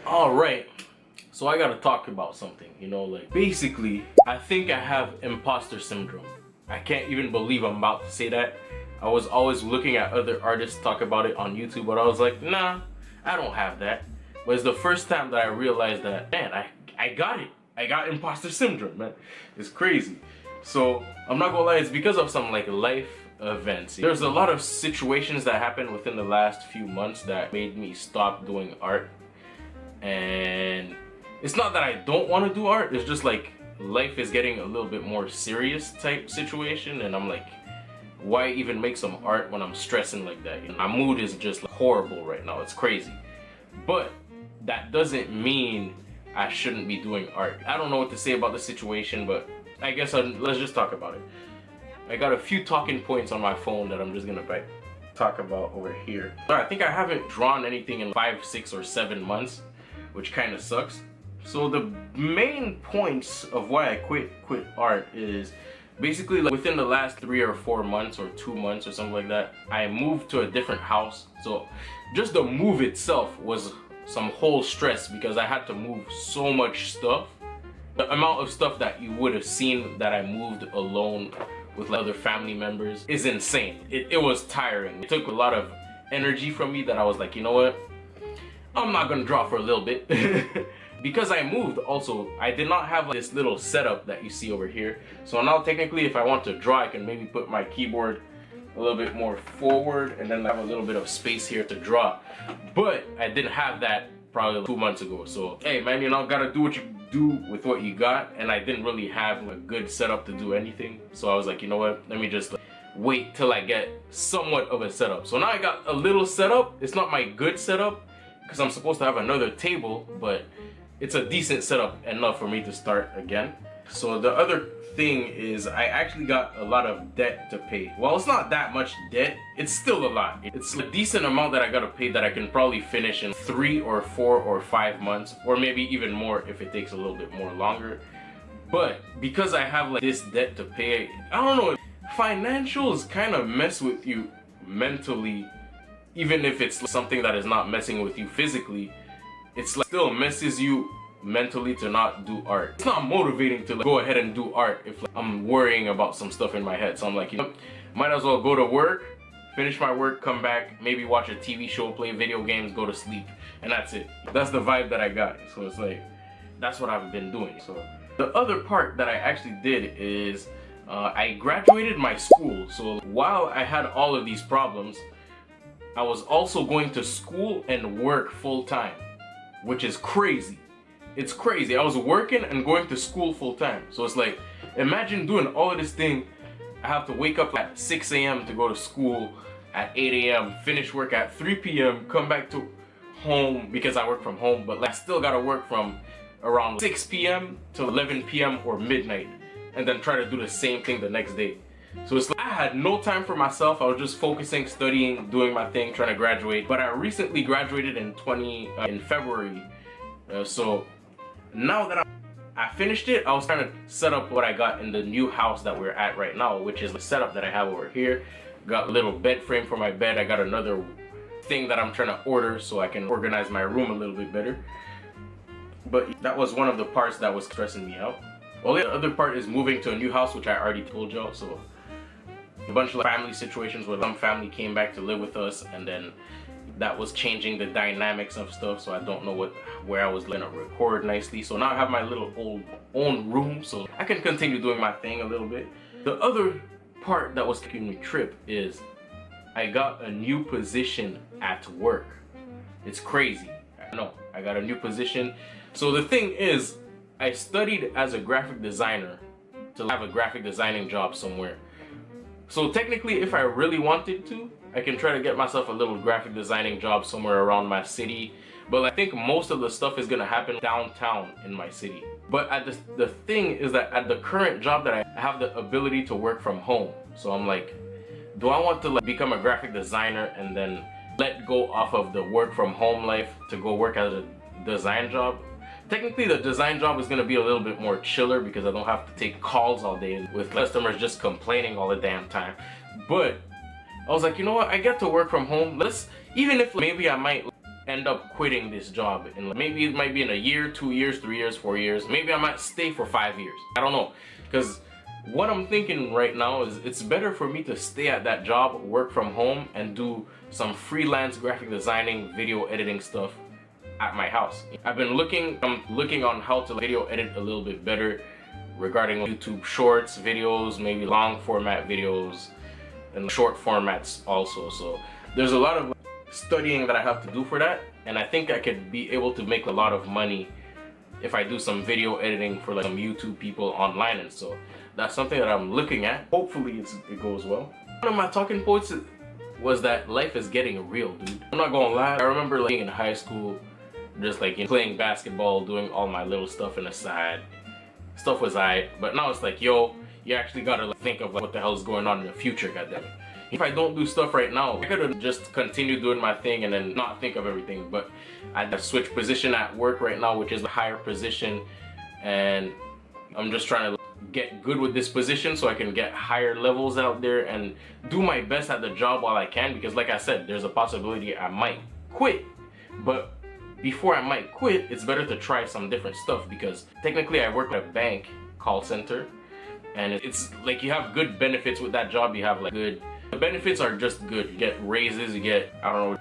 Alright, so I gotta talk about something, like basically, I think I have imposter syndrome. I can't even believe I'm about to say that. I was always looking at other artists talk about it on YouTube, but I was like, nah, I don't have that. But it's the first time that I realized that, man, I got it. I got imposter syndrome, man. It's crazy. So, I'm not gonna lie, it's because of some like life events. There's a lot of situations that happened within the last few months that made me stop doing art. And it's not that I don't want to do art, it's just like life is getting a little bit more serious type situation, and I'm like, why even make some art when I'm stressing like that? My mood is just like horrible right now. It's crazy. But that doesn't mean I shouldn't be doing art. I don't know what to say about the situation, but I guess let's just talk about it. I got a few talking points on my phone that I'm just gonna talk about over here. I think I haven't drawn anything in 5, 6, or 7 months, which kind of sucks. So the main points of why I quit art is basically like within the last 3 or 4 months or 2 months or something like that, I moved to a different house. So just the move itself was some whole stress because I had to move so much stuff. The amount of stuff that you would have seen that I moved alone with other family members is insane. It was tiring. It took a lot of energy from me that I was like, you know what? I'm not gonna draw for a little bit. Because I moved also, I did not have this little setup that you see over here. So now technically if I want to draw, I can maybe put my keyboard a little bit more forward and then I have a little bit of space here to draw. But I didn't have that probably 2 months ago. So hey man, gotta do what you do with what you got, and I didn't really have a good setup to do anything. So I was like, you know what, let me just wait till I get somewhat of a setup. So now I got a little setup. It's not my good setup because I'm supposed to have another table, but it's a decent setup enough for me to start again. So the other thing is I actually got a lot of debt to pay. Well, it's not that much debt, it's still a lot. It's a decent amount that I gotta pay that I can probably finish in 3 or 4 or 5 months, or maybe even more if it takes a little bit more longer. But because I have like this debt to pay, I don't know, financials kind of mess with you mentally, even if it's something that is not messing with you physically. It's like still messes you mentally to not do art. It's not motivating to like go ahead and do art if like, I'm worrying about some stuff in my head. So I'm like, might as well go to work, finish my work, come back, maybe watch a TV show, play video games, go to sleep, and that's it. That's the vibe that I got. So it's like, that's what I've been doing. So the other part that I actually did is I graduated my school. So while I had all of these problems, I was also going to school and work full time, which is crazy. It's crazy. I was working and going to school full time. So it's like, imagine doing all of this thing. I have to wake up at 6 a.m. to go to school at 8 a.m., finish work at 3 p.m., come back to home because I work from home, but like, I still gotta work from around 6 p.m. to 11 p.m. or midnight, and then try to do the same thing the next day. So it's like I had no time for myself. I was just focusing, studying, doing my thing, trying to graduate. But I recently graduated in February. So now that I finished it, I was trying to set up what I got in the new house that we're at right now, which is the setup that I have over here. Got a little bed frame for my bed. I got another thing that I'm trying to order so I can organize my room a little bit better. But that was one of the parts that was stressing me out. Well, the other part is moving to a new house, which I already told y'all. So a bunch of family situations where some family came back to live with us, and then that was changing the dynamics of stuff. So I don't know where I was gonna record nicely. So now I have my little own room, so I can continue doing my thing a little bit. The other part that was giving me trip is I got a new position at work. It's crazy. I know, I got a new position. So the thing is, I studied as a graphic designer to have a graphic designing job somewhere. So technically, if I really wanted to, I can try to get myself a little graphic designing job somewhere around my city. But I think most of the stuff is gonna happen downtown in my city. But the thing is that at the current job that I have the ability to work from home. So I'm like, do I want to like become a graphic designer and then let go off of the work from home life to go work as a design job? Technically, the design job is going to be a little bit more chiller because I don't have to take calls all day with customers just complaining all the damn time. But I was like, you know what? I get to work from home. Even if maybe I might end up quitting this job, and maybe it might be in a year, 2 years, 3 years, 4 years. Maybe I might stay for 5 years. I don't know, because what I'm thinking right now is it's better for me to stay at that job, work from home, and do some freelance graphic designing, video editing stuff at my house. I'm looking on how to video edit a little bit better regarding YouTube shorts, videos, maybe long format videos, and short formats also. So there's a lot of studying that I have to do for that, and I think I could be able to make a lot of money if I do some video editing for like some YouTube people online. And so that's something that I'm looking at. Hopefully it goes well. One of my talking points was that life is getting real, dude. I'm not gonna lie, I remember like being in high school, just like, you know, playing basketball, doing all my little stuff in the side. Stuff was alright, but now it's like, yo, you actually gotta like, think of like, what the hell is going on in the future, goddammit. If I don't do stuff right now, I could've just continued doing my thing and then not think of everything, but I have switched position at work right now, which is a higher position, and I'm just trying to get good with this position so I can get higher levels out there and do my best at the job while I can, because like I said, there's a possibility I might quit. But before I might quit, it's better to try some different stuff, because technically I work at a bank call center, and it's like you have good benefits with that job. You have like good, the benefits are just good. You get raises, you get, I don't know,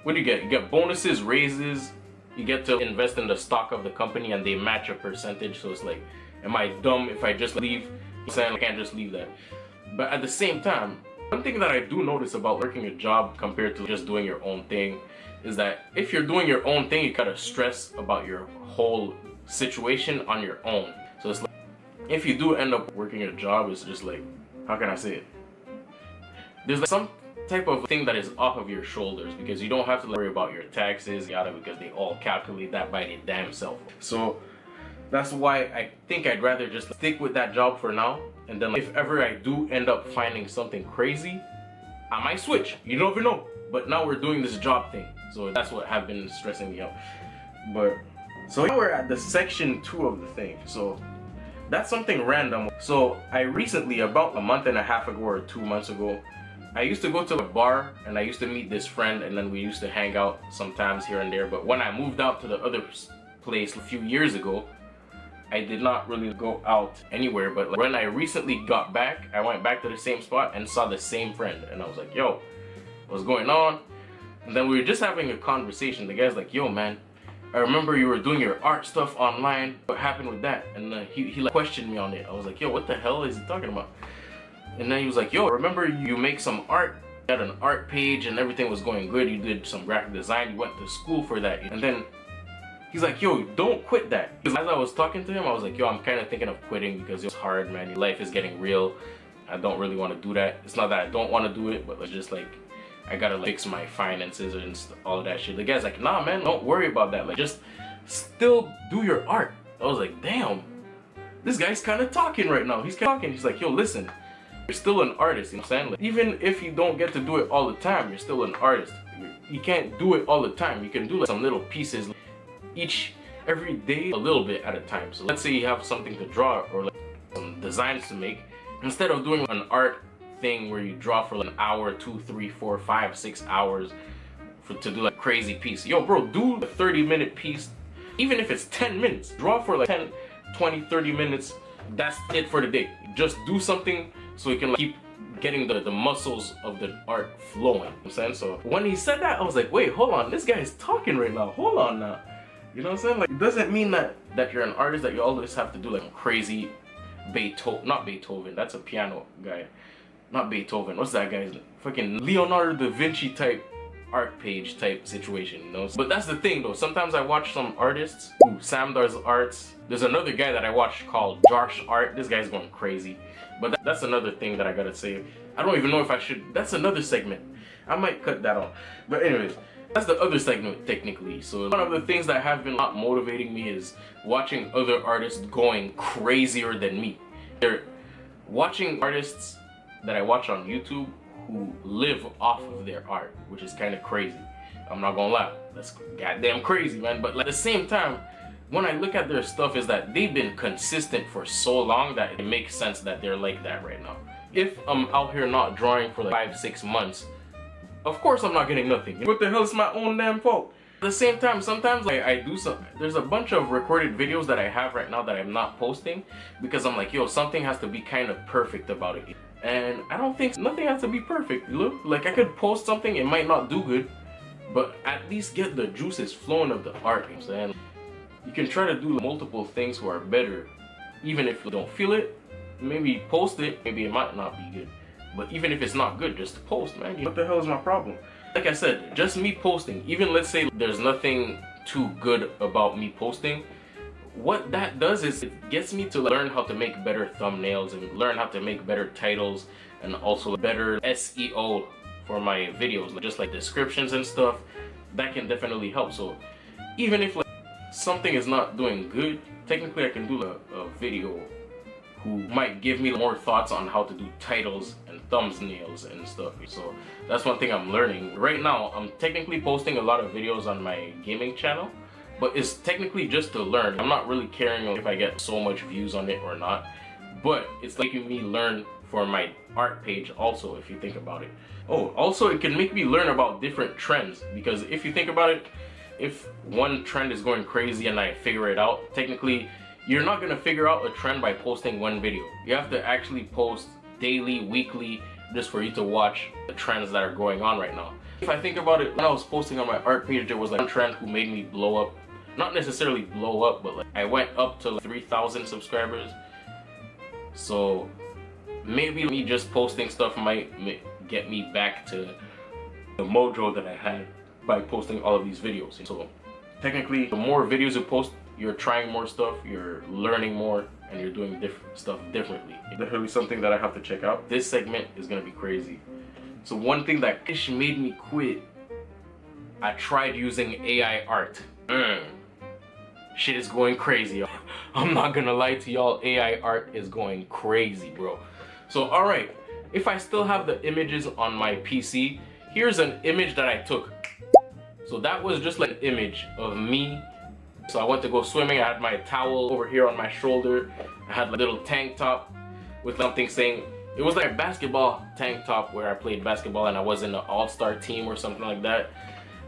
what do you get? You get bonuses, raises, you get to invest in the stock of the company and they match a percentage. So it's like, am I dumb if I just leave? I'm saying I can't just leave that. But at the same time, one thing that I do notice about working a job compared to just doing your own thing is that if you're doing your own thing, you gotta stress about your whole situation on your own. So it's like, if you do end up working a job, it's just like, how can I say it? There's like some type of thing that is off of your shoulders, because you don't have to worry about your taxes, yada, because they all calculate that by their damn self. So that's why I think I'd rather just stick with that job for now, and then like, if ever I do end up finding something crazy, I might switch. You never know. But now we're doing this job thing, so that's what have been stressing me out. But so now we're at the section 2 of the thing. So that's something random. So I recently, about a month and a half ago or 2 months ago, I used to go to a bar and I used to meet this friend, and then we used to hang out sometimes here and there. But when I moved out to the other place a few years ago, I did not really go out anywhere. But like, when I recently got back, I went back to the same spot and saw the same friend, and I was like, yo, what's going on? And then we were just having a conversation. The guy's like, yo man, I remember you were doing your art stuff online. What happened with that? And he like questioned me on it. I was like, yo, what the hell is he talking about? And then he was like, yo, remember you make some art? You had an art page and everything was going good. You did some graphic design. You went to school for that. And then he's like, yo, don't quit that. As I was talking to him, I was like, yo, I'm kind of thinking of quitting because it's hard, man. Life is getting real. I don't really want to do that. It's not that I don't want to do it, but it's just like, I gotta like, fix my finances and all of that shit. The guy's like, nah man, don't worry about that. Like, just still do your art. I was like, damn, this guy's kind of talking right now. He's talking. He's like, yo, listen, you're still an artist, you know what I'm saying? Like, even if you don't get to do it all the time, you're still an artist. You can't do it all the time. You can do like some little pieces every day, a little bit at a time. So let's say you have something to draw or like some designs to make. Instead of doing an art thing where you draw for like an hour, 2, 3, 4, 5, 6 hours to do like a crazy piece. Yo bro, do a 30-minute piece. Even if it's 10 minutes, draw for like 10, 20, 30 minutes. That's it for the day. Just do something so you can like, keep getting the muscles of the art flowing. You know what I'm saying? So when he said that, I was like, wait, hold on, this guy is talking right now. Hold on now. You know what I'm saying? Like, it doesn't mean that you're an artist, that you always have to do like crazy not Beethoven, that's a piano guy. Not Beethoven, what's that guy's name? Fucking Leonardo da Vinci type art page type situation, you know? But that's the thing though, sometimes I watch some artists, Sam does arts. There's another guy that I watch called Josh Art. This guy's going crazy. But that's another thing that I gotta say. I don't even know if I should, that's another segment. I might cut that off. But anyways, that's the other segment technically. So one of the things that have been not motivating me is watching other artists going crazier than me. They're watching artists that I watch on YouTube who live off of their art, which is kind of crazy. I'm not gonna lie, that's goddamn crazy, man. But like, at the same time, when I look at their stuff, is that they've been consistent for so long that it makes sense that they're like that right now. If I'm out here not drawing for like 5, 6 months, of course I'm not getting nothing. What the hell is my own damn fault? At the same time, sometimes like I do some, there's a bunch of recorded videos that I have right now that I'm not posting because I'm like, yo, something has to be kind of perfect about it. And I don't think nothing has to be perfect. Look, like I could post something, it might not do good, but at least get the juices flowing of the art. You know what I'm saying? You can try to do multiple things who are better, even if you don't feel it. Maybe post it, maybe it might not be good. But even if it's not good, just post, man. What the hell is my problem? Like I said, just me posting, even let's say there's nothing too good about me posting, what that does is it gets me to learn how to make better thumbnails and learn how to make better titles and also better SEO for my videos, just like descriptions and stuff. That can definitely help. So even if like something is not doing good, technically I can do a video who might give me more thoughts on how to do titles and thumbnails and stuff. So that's one thing I'm learning. Right now, I'm technically posting a lot of videos on my gaming channel, but it's technically just to learn. I'm not really caring if I get so much views on it or not, but it's making me learn for my art page also, if you think about it. Oh, also it can make me learn about different trends, because if you think about it, if one trend is going crazy and I figure it out, technically you're not gonna figure out a trend by posting one video. You have to actually post daily, weekly, just for you to watch the trends that are going on right now. If I think about it, when I was posting on my art page, there was like one trend who made me blow up. Not necessarily blow up, but like I went up to like 3,000 subscribers. So maybe me just posting stuff might get me back to the mojo that I had by posting all of these videos. So technically, the more videos you post, you're trying more stuff, you're learning more, and you're doing stuff differently. Definitely something that I have to check out. This segment is gonna be crazy. So one thing that made me quit, I tried using AI art. Shit is going crazy. I'm not gonna lie to y'all, AI art is going crazy, bro. So alright, if I still have the images on my PC, here's an image that I took. So that was just like an image of me. So I went to go swimming, I had my towel over here on my shoulder, I had a little tank top with something saying, it was like a basketball tank top where I played basketball and I was in an all-star team or something like that.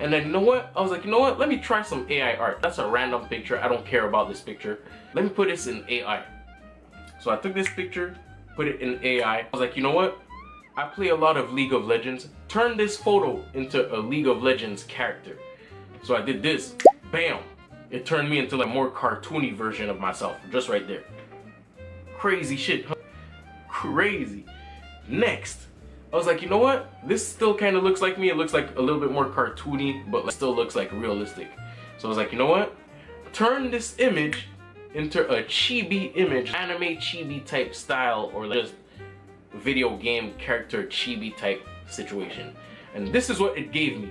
And then you know what, I was like, you know what, let me try some AI art. That's a random picture, I don't care about this picture. Let me put this in AI. So I took this picture, put it in AI. I was like, you know what, I play a lot of League of Legends. Turn this photo into a League of Legends character. So I did this, bam. It turned me into like a more cartoony version of myself, just right there. Crazy shit, huh? Crazy. Next, I was like, you know what? This still kind of looks like me. It looks like a little bit more cartoony, but like, still looks like realistic. So I was like, you know what? Turn this image into a chibi image, anime chibi type style, or like just video game character chibi type situation. And this is what it gave me.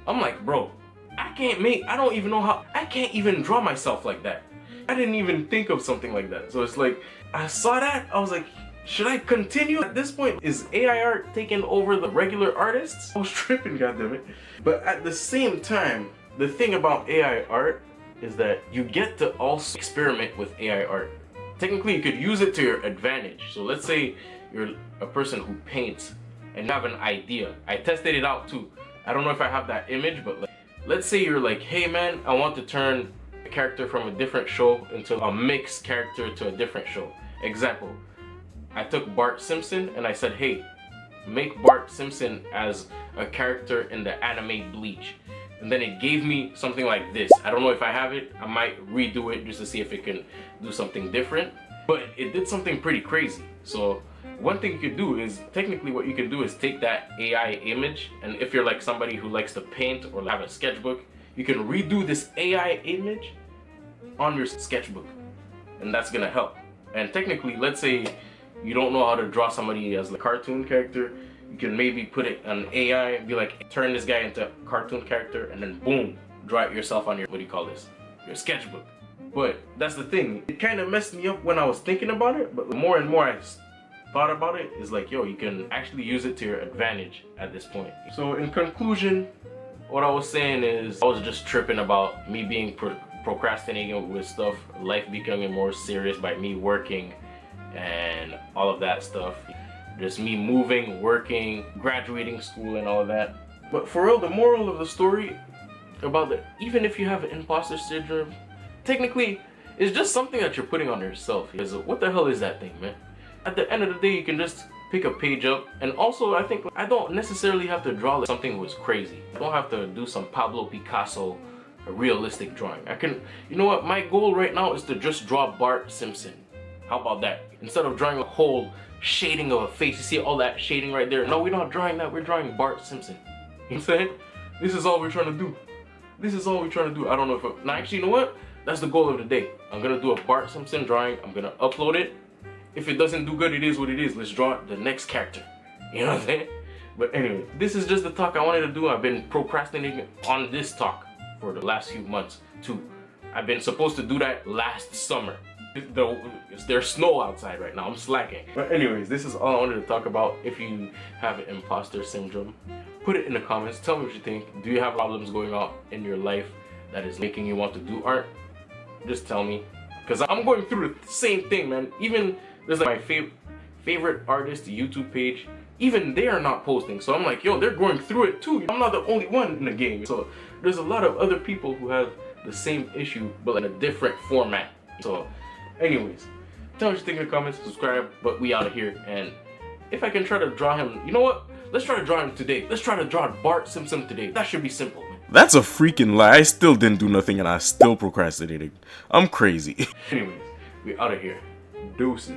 I'm like, bro, I don't even know how, I can't even draw myself like that. I didn't even think of something like that. So it's like, I saw that, I was like, should I continue? At this point, is AI art taking over the regular artists? I was tripping, goddammit. But at the same time, the thing about AI art is that you get to also experiment with AI art. Technically, you could use it to your advantage. So let's say you're a person who paints and you have an idea. I tested it out too. I don't know if I have that image, but like, let's say you're like, hey man, I want to turn a character from a different show into a mixed character to a different show. Example, I took Bart Simpson and I said, hey, make Bart Simpson as a character in the anime Bleach. And then it gave me something like this. I don't know if I have it. I might redo it just to see if it can do something different. But it did something pretty crazy. So one thing you could do is, technically what you can do is take that AI image, and if you're like somebody who likes to paint or have a sketchbook, you can redo this AI image on your sketchbook. And that's gonna help. And technically, let's say you don't know how to draw somebody as a cartoon character, you can maybe put it on AI and be like, turn this guy into a cartoon character, and then boom, draw it yourself on your, what do you call this? Your sketchbook. But that's the thing, it kind of messed me up when I was thinking about it, but the more and more I thought about it, is like, yo, you can actually use it to your advantage at this point. So in conclusion, what I was saying is, I was just tripping about me being procrastinating with stuff, life becoming more serious by me working and all of that stuff. Just me moving, working, graduating school and all of that. But for real, the moral of the story, about that. Even if you have imposter syndrome, technically, it's just something that you're putting on yourself. Because what the hell is that thing, man? At the end of the day, you can just pick a page up. And also, I think I don't necessarily have to draw like something that was crazy. I don't have to do some Pablo Picasso, a realistic drawing. I can, you know what? My goal right now is to just draw Bart Simpson. How about that? Instead of drawing a whole shading of a face, you see all that shading right there? No, we're not drawing that. We're drawing Bart Simpson. You know what I'm saying? This is all we're trying to do. This is all we're trying to do. I don't know if now actually, you know what? That's the goal of the day. I'm gonna do a Bart Simpson drawing. I'm gonna upload it. If it doesn't do good, it is what it is. Let's draw the next character. You know what I'm saying? But anyway, this is just the talk I wanted to do. I've been procrastinating on this talk for the last few months too. I've been supposed to do that last summer. There's snow outside right now. I'm slacking. But anyways, this is all I wanted to talk about. If you have imposter syndrome, put it in the comments. Tell me what you think. Do you have problems going on in your life that is making you want to do art? Just tell me, because I'm going through the same thing, man. Even there's like my favorite artist YouTube page. Even they are not posting. So I'm like, yo, they're going through it too. I'm not the only one in the game. So there's a lot of other people who have the same issue, but in a different format. So anyways, tell me what you think in the comments, subscribe, but we out of here. And if I can try to draw him, you know what? Let's try to draw him today. Let's try to draw Bart Simpson today. That should be simple, man. That's a freaking lie. I still didn't do nothing and I still procrastinated. I'm crazy. Anyways, we out of here. Deuces.